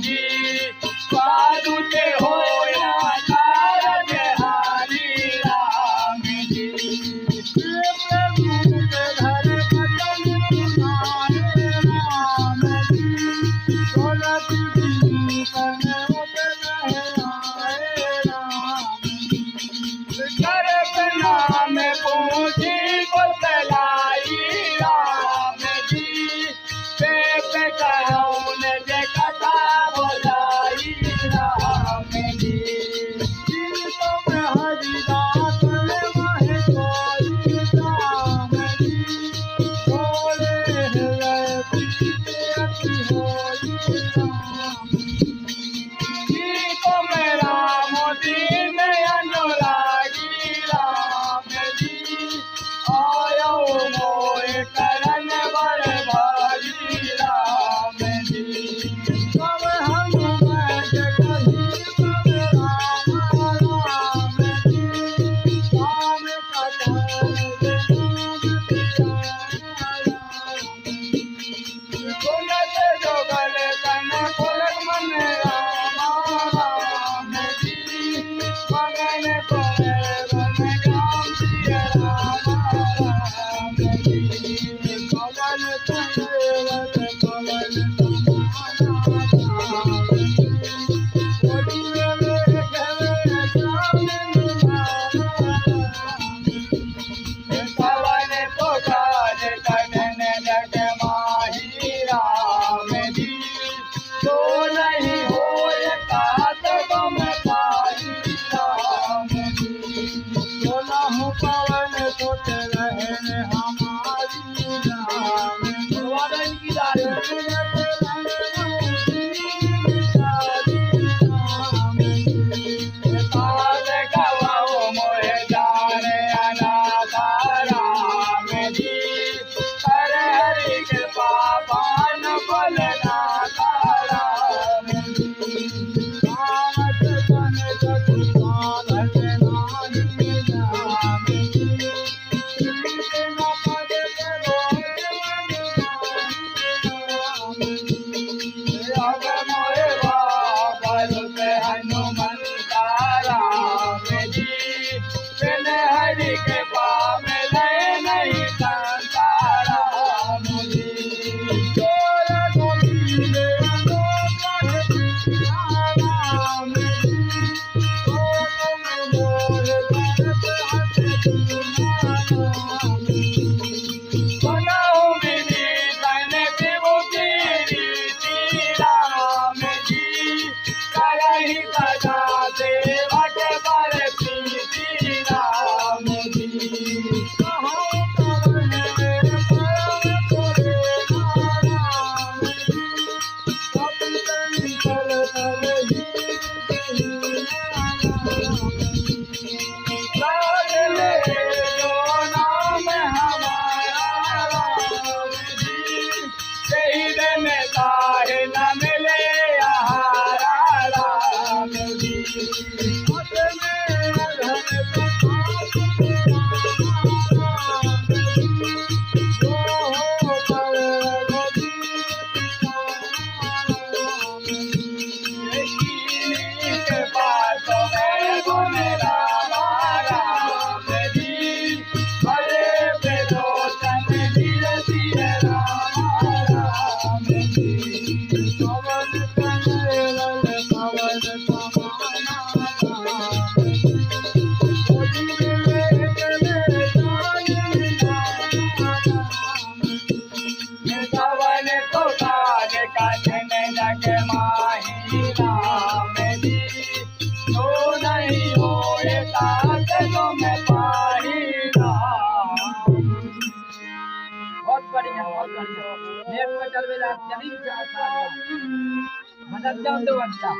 जी साधु ते होया कारज हारी राम जी प्रभु के घर भजन माने राम जी दौलत दी करने उतरे आए राम जी घर पे नाम पूछी को चलाई राम जी पे कहूँ जे कथा बोलाई राम जी तुम हरिदास मह कोई राम जी बोले अति होई राम जी तुम राम दीन अनुरागी राम जी आयो मोए करन बड़ भारी राम जी तब हम बैठ कही तब राम राम जी राम कथा सुनत जोगल तन पुलक मन राम राम जी मगन कोए बन राम जी राम राम जी पवन तनवत पवन समाना कोटियों में घरे जान पवन तो काज कनन जग माही राम जी तो नहीं होय तात गम पाही राम जी सोलह पवन सुत रहन हमारी राम भगवान की काज गवाओ मोहे जाने अनाथा राम जी हर हरि कृपा पान बलनाथा राम जी रामत तन जगु साधन नाही राम जी कृष्ण पद करोड़ राम जी अब मोरे बाबा हनुमंता राम जी बिन हरि कृपा मिले नहीं संता राम जी चोर गोविंद राम जी तो तुम मोर भरत हत राम जी सुनाओ विधि तन विभूति रीति राम जी करहि सदा सेवक पर प्रीति राम जी कहो कवन मेरे परम तोरे राम जी कपितन चल तल ही राज ले जो नाम हमारा राम जी सही दिन तारे न मिले आहारा राम जी मत में अधन राम जी वो हो पर राम जी के पास में गुण राम जी भले बेलोचन धीर धीर राम जी पवन तनवल पवन समाना राम जी कोटि में गले जान राम जी पवन तो काज कठिन जग माही राम जी तो नहीं होए तात तुम पाही राम बहुत बढ़िया नेट में चल बेला जमीन से आसमान मदद जान दो अच्छा